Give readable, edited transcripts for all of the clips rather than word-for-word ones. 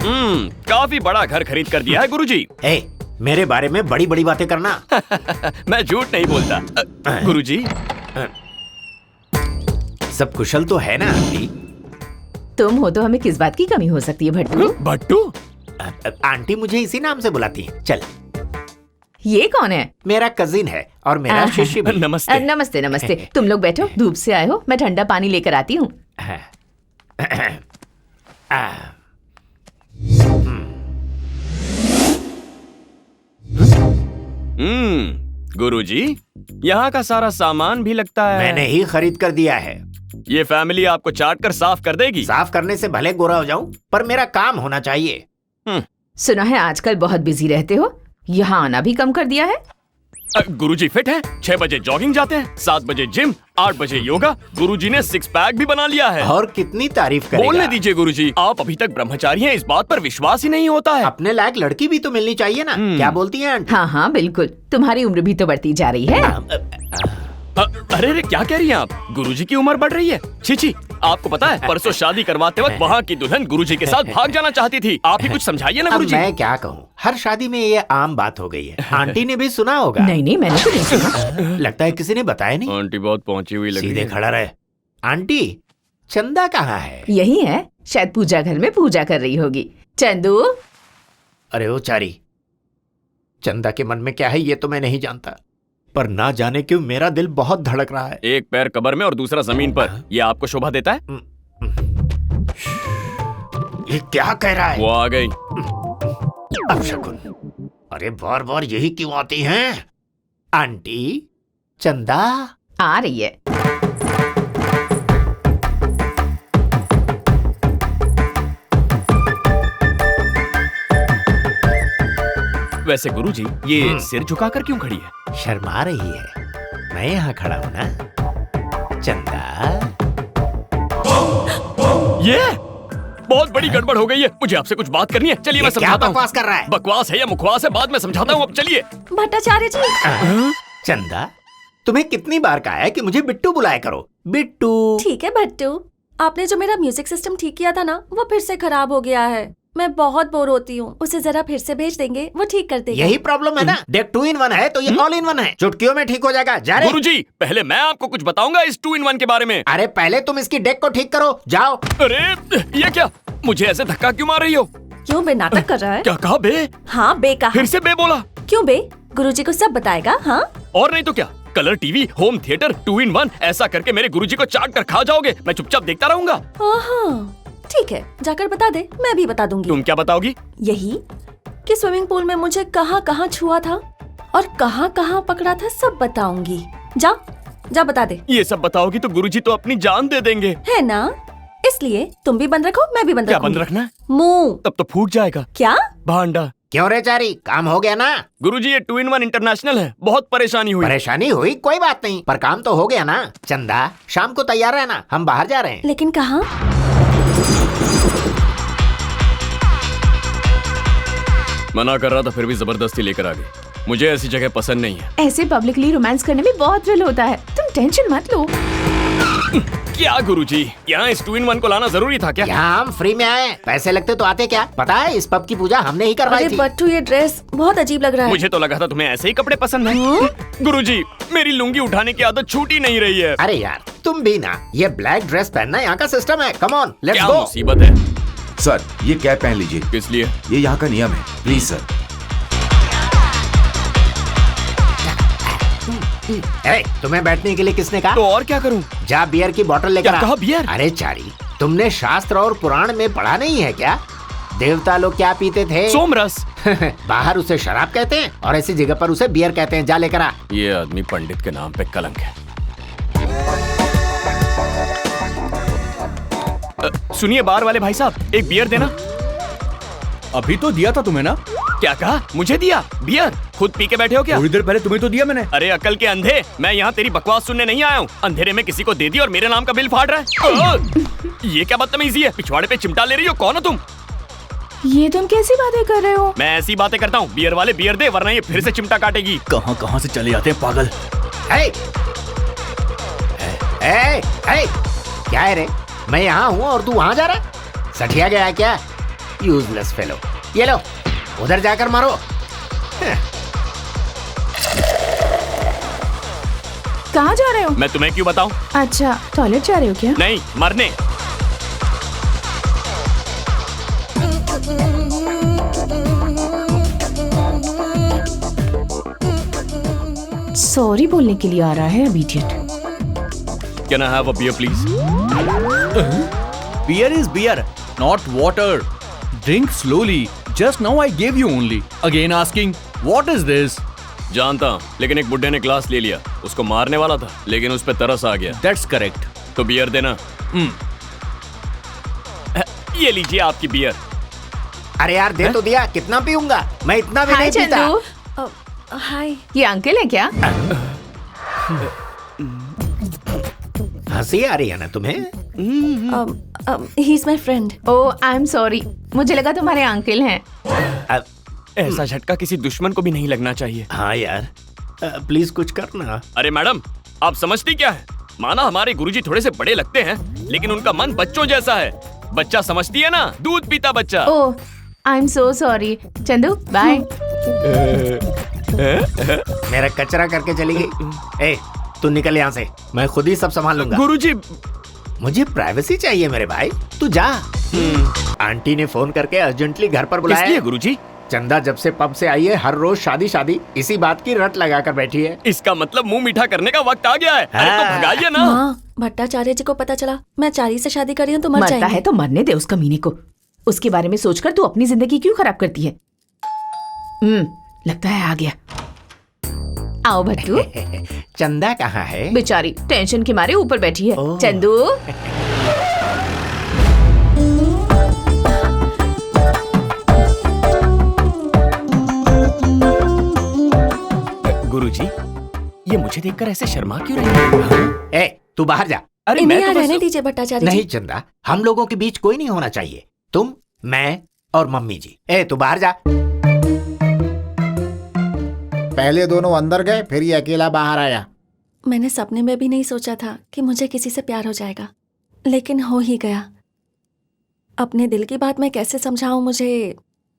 काफी बड़ा घर खरीद कर दिया है गुरुजी। मेरे बारे में बड़ी बड़ी बातें करना। मैं झूठ नहीं बोलता। गुरुजी, सब कुशल तो है ना आंटी? तुम हो तो हमें किस बात की कमी हो सकती है भट्टू? भट्टू? आंटी मुझे इसी नाम से बुलाती है। चल। ये कौन है? मेरा कजिन है और मेरा शिष्य भी। नमस्ते। नमस्ते नमस्ते। तुम लोग बैठो, धूप से आए हो, मैं ठंडा पानी लेकर आती हूँ। गुरुजी, यहाँ का सारा सामान भी लगता है मैंने ही खरीद कर दिया है। ये फैमिली आपको चाट कर साफ कर देगी। साफ करने से भले गोरा हो जाऊं, पर मेरा काम होना चाहिए। सुना है आजकल बहुत बिजी रहते हो, यहाँ आना भी कम कर दिया है। गुरुजी फिट है, 6 बजे जॉगिंग जाते हैं, 7 बजे जिम, 8 बजे योगा। गुरुजी ने 6 पैक भी बना लिया है। और कितनी तारीफ करेगा? बोलने दीजिए गुरुजी, आप अभी तक ब्रह्मचारी हैं, इस बात पर विश्वास ही नहीं होता है। अपने लायक लड़की भी तो मिलनी चाहिए ना। क्या बोलती हैं आंटी? हाँ हाँ बिल्कुल, तुम्हारी उम्र भी तो बढ़ती जा रही है। अरे क्या कह रही हैं आप? गुरुजी की उम्र बढ़ रही है? छी, आपको पता है परसों शादी करवाते वक्त वहाँ की दुल्हन गुरुजी के साथ भाग जाना चाहती थी। आप ही कुछ समझाइए ना गुरुजी। मैं क्या कहूँ, हर शादी में ये आम बात हो गई है। आंटी ने भी सुना होगा। नहीं मैंने तो नहीं सुना। लगता है किसी ने बताया नहीं। आंटी बहुत पहुंची हुई लग रही है। सीधे खड़ा रहे। आंटी, चंदा कहाँ है? यही है, शायद पूजा घर में पूजा कर रही होगी। चंदू। अरे ओ चारी, चंदा के मन में क्या है ये तो मैं नहीं जानता, पर ना जाने क्यों मेरा दिल बहुत धड़क रहा है। एक पैर कब्र में और दूसरा जमीन पर, ये आपको शोभा देता है? ये क्या कह रहा है? वो आ गई। अपशकुन, अरे बार बार यही क्यों आती हैं? आंटी, चंदा आ रही है। वैसे गुरुजी, ये सिर झुकाकर क्यों खड़ी है? शर्मा रही है। मैं यहाँ खड़ा हूँ ना। चंदा, ये बहुत बड़ी गड़बड़ हो गई है। मुझे आपसे कुछ बात करनी है। चलिए मैं समझाता हूँ। बकवास कर रहा है? बकवास है या मुखवास है, बाद में समझाता हूँ। अब चलिए। भट्टाचार्य जी। चंदा, तुम्हें कितनी बार कहा है कि मुझे बिट्टू बुलाया करो? बिट्टू। ठीक है भट्टू, आपने जो मेरा म्यूजिक सिस्टम ठीक किया था ना, वो फिर से खराब हो गया है। मैं बहुत बोर होती हूँ, उसे जरा फिर से भेज देंगे, वो ठीक कर देगा। यही प्रॉब्लम है ना। देख 2 in 1 है तो ये ऑल इन 1 है, चुटकियों में ठीक हो जाएगा। जा रे। गुरुजी, पहले मैं आपको कुछ बताऊंगा इस 2 in 1 के बारे में। अरे पहले तुम इसकी डेक को ठीक करो, जाओ। अरे ये क्या, मुझे ऐसे धक्का क्यों मार रही हो? क्यों बे नाटक कर रहा है? क्या कहा बे? हाँ बे कहा। फिर से बे बोला? क्यों बे? गुरुजी को सब बताएगा। हाँ और नहीं तो क्या, colour TV, home theatre, 2 in 1 ऐसा करके मेरे गुरुजी को चाट कर खा जाओगे। मैं चुपचाप देखता रहूंगा। ठीक है, जाकर बता दे, मैं भी बता दूंगी। तुम क्या बताओगी? यही कि स्विमिंग पूल में मुझे कहाँ कहाँ छुआ था और कहाँ कहाँ पकड़ा था, सब बताऊंगी। जा जा बता दे। ये सब बताओगी तो गुरुजी तो अपनी जान दे देंगे, है ना? इसलिए तुम भी बंद रखो, मैं भी बंद क्या रखूंगी। बंद रखना है? मुंह। तब तो फूट जाएगा। क्या? भांडा। क्यों रे चारी, काम हो गया ना? गुरुजी, ये 2 in 1 इंटरनेशनल है, बहुत परेशानी हुई। परेशानी हुई कोई बात नहीं, पर काम तो हो गया ना। चंदा, शाम को तैयार रहना, हम बाहर जा रहे हैं। लेकिन कहाँ? मना कर रहा था फिर भी जबरदस्ती लेकर आ गई। मुझे ऐसी जगह पसंद नहीं है। ऐसे पब्लिकली रोमांस करने में बहुत थ्रिल होता है, तुम टेंशन मत लो। क्या गुरुजी, यहाँ इस 2 in 1 को लाना जरूरी था क्या? यहाँ हम फ्री में आए, पैसे लगते तो आते क्या? पता है इस पब की पूजा हमने ही करवाई अरे थी। बट्टू, ये ड्रेस बहुत अजीब लग रहा है। मुझे तो लगा था तुम्हें ऐसे ही कपड़े पसंद है। गुरुजी, मेरी लुंगी उठाने की आदत छूटी नहीं रही है। अरे यार तुम भी ना, ये ब्लैक ड्रेस पहनना यहाँ का सिस्टम है। कम ऑन, लेट्स क्या गो। मुसीबत है? सर, ये कैप पहन लीजिए। किस लिए? ये यहाँ का नियम है, प्लीज सर। तुम्हें बैठने के लिए किसने कहा? तो और क्या करूं? जा बियर की बोतल लेकर क्या आ। कहा बियर? अरे चारी, तुमने शास्त्र और पुराण में पढ़ा नहीं है क्या? देवता लोग क्या पीते थे? सोमरस। बाहर उसे शराब कहते हैं और ऐसी जगह पर उसे बियर कहते हैं। जा लेकर आ। ये आदमी पंडित के नाम पे कलंक है। सुनिए बार वाले भाई साहब, एक बियर देना। अभी तो दिया था तुम्हें ना। क्या कहा? मुझे दिया बियर? खुद पी के बैठे हो क्या? थोड़ी देर पहले तुम्हें तो दिया मैंने। अरे अकल के अंधे, मैं यहाँ तेरी बकवास सुनने नहीं आया हूँ। अंधेरे में किसी को दे दी और मेरे नाम का बिल फाड़ रहा है। ये क्या बदतमीजी है? पिछवाड़े पे चिमटा ले रही हो? कौन हो तुम? ये तुम कैसी बातें कर रहे हो? मैं ऐसी बातें करता हूँ। बियर वाले बियर दे, वरना ये फिर से चिमटा काटेगी। कहाँ कहाँ से चले जाते हैं पागल। क्या है रे? मैं यहाँ हूँ और तू वहाँ जा रहा है? सठिया गया है क्या? Useless fellow. ये लो, उधर जाकर मारो। कहाँ जा रहे हो? मैं तुम्हें क्यों बताऊं? अच्छा, टॉयलेट जा रहे हो क्या? नहीं, मरने। सॉरी बोलने के लिए आ रहा है अब idiot. Can I have a beer, please? Beer is beer, not water. Drink slowly. Just now I gave you only. Again asking, what is this? जानता हूँ, लेकिन एक बुड्ढे ने क्लास ले लिया। उसको मारने वाला था, लेकिन उस पे तरस आ गया। That's correct. तो बियर देना। ये लीजिए आपकी बियर। अरे यार दे तो दिया, कितना पीऊंगा? मैं इतना भी हाय नहीं पीता। चंदू, हाय। ये अंकल है क्या? हंसी आ रही है ना तुम्हें? He is my friend. Oh, I am sorry, मुझे लगा तुम्हारे अंकल हैं। अब, ऐसा झटका किसी दुश्मन को भी नहीं लगना चाहिए। हाँ यार, प्लीज कुछ करना। अरे मैडम, आप समझती क्या है? माना हमारे गुरुजी थोड़े से बड़े लगते हैं, लेकिन उनका मन बच्चों जैसा है। बच्चा समझती है ना, दूध पीता बच्चा। Oh, I am so sorry. Chandu, bye. मेरा कचरा करके चली गई। ए, तू निकल यहाँ से, मैं खुद ही सब संभाल लूंगा। गुरुजी, मुझे प्राइवेसी चाहिए मेरे भाई, तू जा। आंटी ने फोन करके अर्जेंटली घर पर बुलाया इसलिए है। गुरुजी? चंदा जब से पब से आई है, हर रोज शादी शादी इसी बात की रट लगा कर बैठी है। इसका मतलब मुंह मीठा करने का वक्त आ गया है। अरे तो हाँ। भगाइए ना। माँ, भट्टाचार्य जी को पता चला मैं चारी से शादी कर रही हूँ तो मर मरता जाएंगे। है तो मरने दे उस कमीने को। उसके बारे में सोचकर तू अपनी जिंदगी क्यों खराब करती है? लगता है आ गया। आओ भट्टू। चंदा कहाँ है? बेचारी टेंशन के मारे ऊपर बैठी है। ओह। चंदू, गुरुजी, ये मुझे देखकर ऐसे शर्मा क्यों रही है? ए, तू बाहर जा। अरे इन्हें मैं यहाँ तो रहने बस... दीजिए भट्टाचार्य नहीं जी। चंदा, हम लोगों के बीच कोई नहीं होना चाहिए। तुम, मैं और मम्मी जी। ए, तू बाहर जा। पहले दोनों अंदर गए, फिर ये अकेला बाहर आया। मैंने सपने में भी नहीं सोचा था कि मुझे किसी से प्यार हो जाएगा, लेकिन हो ही गया। अपने दिल की बात मैं कैसे समझाऊं, मुझे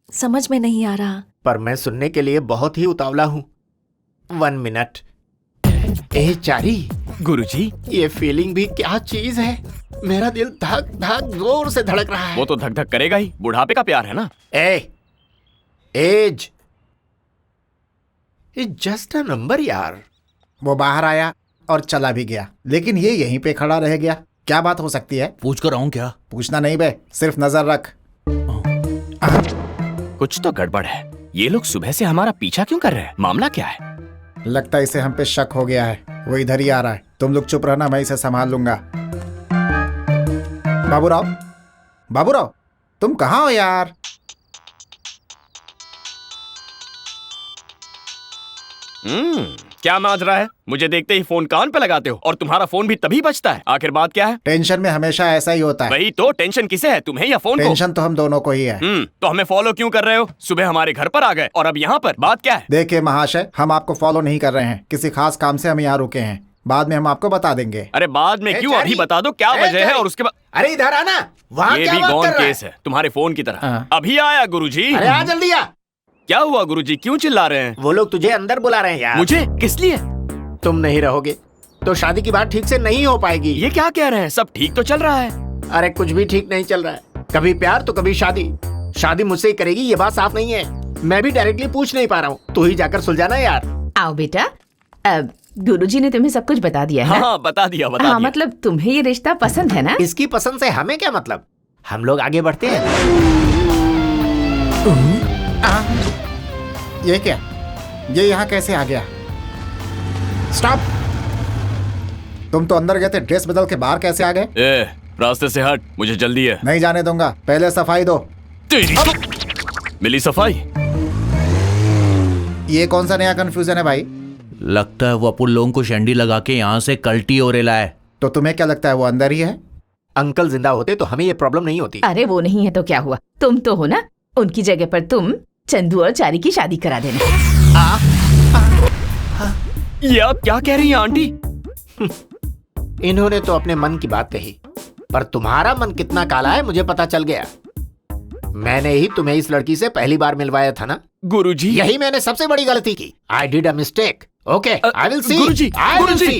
समझ में नहीं आ रहा। पर मैं सुनने के लिए बहुत ही उतावला हूँ। 1 मिनट। ए चारी, गुरुजी, ये फीलिंग भी क्या चीज है? मेरा दिल धक धक जोर से धड़क रहा है। वो तो धक धक करेगा ही, बुढ़ापे का प्यार है ना। एज जस्ट अ नंबर यार। वो बाहर आया और चला भी गया, लेकिन ये यहीं पे खड़ा रह गया। क्या बात हो सकती है? पूछ कर आऊं क्या? पूछना नहीं बे, सिर्फ नजर रख। कुछ तो गड़बड़ है। ये लोग सुबह से हमारा पीछा क्यों कर रहे हैं? मामला क्या है? लगता है इसे हम पे शक हो गया है। वो इधर ही आ रहा है। तुम लोग चुप रहना, मैं इसे संभाल लूंगा। बाबूराव, बाबूराव, तुम कहाँ हो यार? क्या माज रहा है? मुझे देखते ही फोन कान पे लगाते हो, और तुम्हारा फोन भी तभी बजता है। आखिर बात क्या है? टेंशन में हमेशा ऐसा ही होता है। वही तो, टेंशन किसे है, तुम्हें या फोन को? टेंशन तो हम दोनों को ही है। तो हमें फॉलो क्यों कर रहे हो? सुबह हमारे घर पर आ गए और अब यहाँ पर, बात क्या है? देखिए महाशय, हम आपको फॉलो नहीं कर रहे हैं। किसी खास काम से हम यहाँ रुके हैं। बाद में हम आपको बता देंगे। अरे बाद में ए, क्यों, चारी! अभी बता दो क्या ए, वजह है, चारी! और उसके बाद... अरे इधर आना। वहाँ ये क्या भी बात गौन कर रहा है? केस है, तुम्हारे फोन की तरह। हाँ। अभी आया गुरुजी। अरे आ जल्दी आ। क्या हुआ गुरुजी, क्यों चिल्ला रहे हैं? वो लोग तुझे अंदर बुला रहे हैं यार। मुझे किस लिए? तुम नहीं रहोगे तो शादी की बात ठीक से नहीं हो पाएगी। ये क्या कह रहे हैं? सब ठीक तो चल रहा है। अरे कुछ भी ठीक नहीं चल रहा है। कभी प्यार तो कभी शादी। शादी मुझसे ही करेगी, ये बात साफ नहीं है। मैं भी डायरेक्टली पूछ नहीं पा रहा हूँ। तू ही जाकर सुलझाना यार। आओ बेटा। अब गुरुजी ने तुम्हें सब कुछ बता दिया है। हाँ, बता दिया, बता हाँ, दिया। मतलब तुम्हें ये रिश्ता पसंद है ना? इसकी पसंद से हमें क्या मतलब? हम लोग आगे बढ़ते हैं। ये क्या? ये यहाँ कैसे आ गया? स्टॉप! तुम तो अंदर गए थे, ड्रेस बदल के बाहर कैसे आ गए? ए, रास्ते से हट, मुझे जल्दी है। नहीं जाने दूंगा, पहले सफाई दो। तेरी तो मिली सफाई। ये कौन सा नया कंफ्यूजन है भाई? लगता है वो अपन लोगों को शंडी लगा के यहाँ से कल्टी और लाए। तो तुम्हें क्या लगता है वो अंदर ही है? अंकल जिंदा होते तो हमें ये प्रॉब्लम नहीं होती। अरे वो नहीं है तो क्या हुआ, तुम तो हो ना। उनकी जगह पर तुम चंदू और चारी की शादी करा देना। ये आप क्या कह रही हैं आंटी? इन्होंने तो अपने मन की बात कही, पर तुम्हारा मन कितना काला है मुझे पता चल गया। मैंने ही तुम्हें इस लड़की से पहली बार मिलवाया था ना। गुरुजी। यही मैंने सबसे बड़ी गलती की। I did a mistake. Okay, I will see. Guruji, Guruji,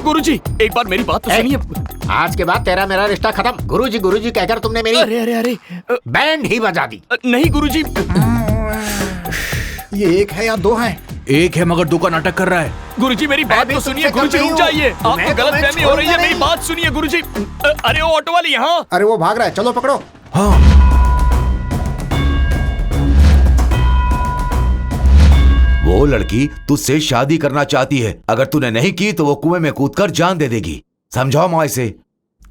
Guruji, एक बार मेरी बात तो ए, सुनिए। आज के बाद तेरा मेरा रिश्ता खत्म। गुरुजी गुरुजी कहकर तुमने मेरी अरे अरे अरे बैंड ही बजा दी। नहीं गुरुजी। ये एक है या दो हैं? एक है मगर दो का नाटक कर रहा है। गुरुजी मेरी बात भी तो तुमसे सुनिए। कम गुरुजी नहीं रुक हूँ। जाइए, आपको मैं गलत तुम्हें फहमी हो रही है। छोड़ूंगा मेरी नहीं। बात सुनिए गुरुजी। अरे वो ऑटो वाली यहाँ। अरे वो भाग रहा है, चलो पकड़ो। हाँ, वो लड़की तुझसे शादी करना चाहती है। अगर तूने नहीं की तो वो कुएं में कूदकर जान दे देगी। समझाओ माँ इसे।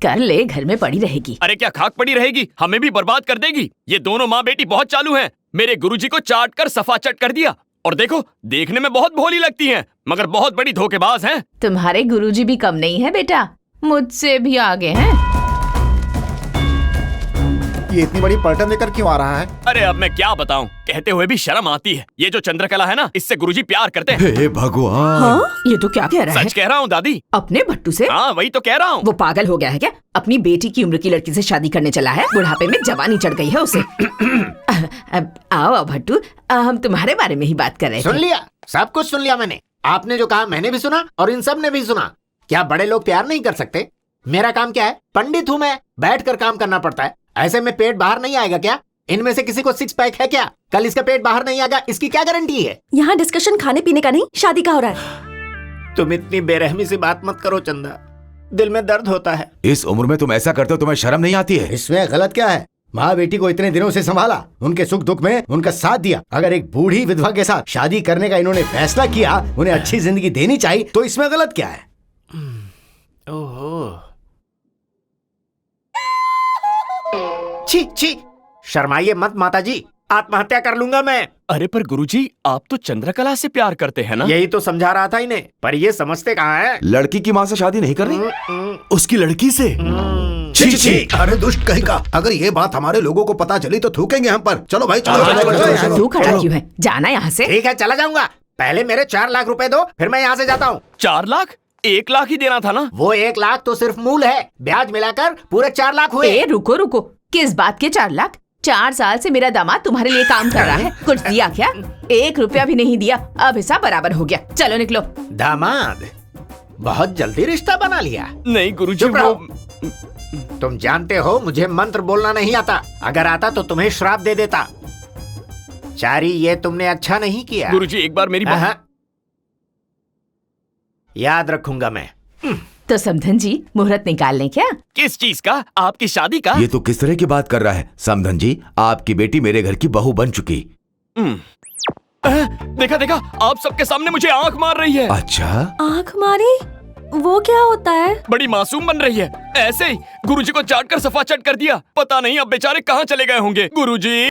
कर ले, घर में पड़ी रहेगी। अरे क्या खाक पड़ी रहेगी, हमें भी बर्बाद कर देगी। ये दोनों माँ बेटी बहुत चालू हैं। मेरे गुरुजी को चाट कर सफा चट कर दिया। और देखो, देखने में बहुत भोली लगती हैं, मगर बहुत बड़ी धोखेबाज हैं। तुम्हारे गुरुजी भी कम नहीं है बेटा, मुझसे भी आगे हैं। ये इतनी बड़ी पलटन लेकर क्यों आ रहा है? अरे अब मैं क्या बताऊं, कहते हुए भी शर्म आती है। ये जो चंद्रकला है ना, इससे गुरुजी प्यार करते हैं। हे भगवान। हाँ? ये तो क्या कह रहा है? सच कह रहा हूँ दादी। अपने भट्टू से? हाँ वही तो कह रहा हूँ। वो पागल हो गया है क्या? अपनी बेटी की उम्र की लड़की से शादी करने चला है। बुढ़ापे में जवानी चढ़ गई है उसे। अब आओ भट्टू, हम तुम्हारे बारे में ही बात कर रहे सुन थे। लिया, सब कुछ सुन लिया मैंने। आपने जो कहा मैंने भी सुना और इन सब ने भी सुना। क्या बड़े लोग प्यार नहीं कर सकते? मेरा काम क्या है? पंडित हूँ मैं, बैठ कर काम करना पड़ता है। ऐसे में पेट बाहर नहीं आएगा क्या? इनमें से किसी को सिक्स पैक है क्या? कल इसका पेट बाहर नहीं आएगा, इसकी क्या गारंटी है? यहाँ डिस्कशन खाने पीने का नहीं, शादी का हो रहा है। तुम इतनी बेरहमी से बात मत करो चंदा, दिल में दर्द होता है। इस उम्र में तुम ऐसा करते हो, तुम्हें शर्म नहीं आती है? इसमें गलत क्या है? माँ बेटी को इतने दिनों से संभाला, उनके सुख दुख में उनका साथ दिया। अगर एक बूढ़ी विधवा के साथ शादी करने का इन्होंने फैसला किया, उन्हें अच्छी जिंदगी देनी चाहिए, तो इसमें गलत क्या है? ओहो, छी छी, शर्माइए मत माताजी, आत्महत्या कर लूंगा मैं। अरे पर गुरुजी, आप तो चंद्रकला से प्यार करते हैं ना? यही तो समझा रहा था इन्हें, पर ये समझते कहाँ है? लड़की की माँ से शादी नहीं करनी, उसकी लड़की से। छी छी, अरे दुष्ट कहीं का, अगर ये बात हमारे लोगों को पता चली तो थूकेंगे हम पर। चलो भाई चलो। तू खड़ा क्यों है? जाना यहाँ से। ठीक है, चला जाऊंगा। पहले मेरे 4 लाख रुपए दो, फिर मैं यहाँ से जाता हूँ। 4 लाख? 1 लाख ही देना था ना? वो 1 लाख तो सिर्फ मूल है, ब्याज मिलाकर पूरे 4 लाख हुए। ए रुको रुको, किस बात के 4 लाख? 4 साल से मेरा दामाद तुम्हारे लिए काम कर रहा है, कुछ दिया क्या? 1 रुपया भी नहीं दिया। अब हिसाब बराबर हो गया, चलो निकलो। दामाद, बहुत जल्दी रिश्ता बना लिया। नहीं गुरुजी, चुप रहो। वो तुम जानते हो मुझे मंत्र बोलना नहीं आता, अगर आता तो तुम्हें श्राप दे देता। चारी, ये तुमने अच्छा नहीं किया। गुरुजी एक बार मेरी बात। हाँ, याद रखूंगा मैं। तो समधन जी, मुहूर्त निकाल लें क्या? किस चीज का? आपकी शादी का? ये तो किस तरह की बात कर रहा है समधन जी? आपकी बेटी मेरे घर की बहू बन चुकी। देखा देखा, आप सबके सामने मुझे आंख मार रही है। अच्छा, आँख मारी? वो क्या होता है? बड़ी मासूम बन रही है। ऐसे ही गुरुजी को चाट कर सफा चट कर दिया। पता नहीं अब बेचारे कहाँ चले गए होंगे। गुरुजी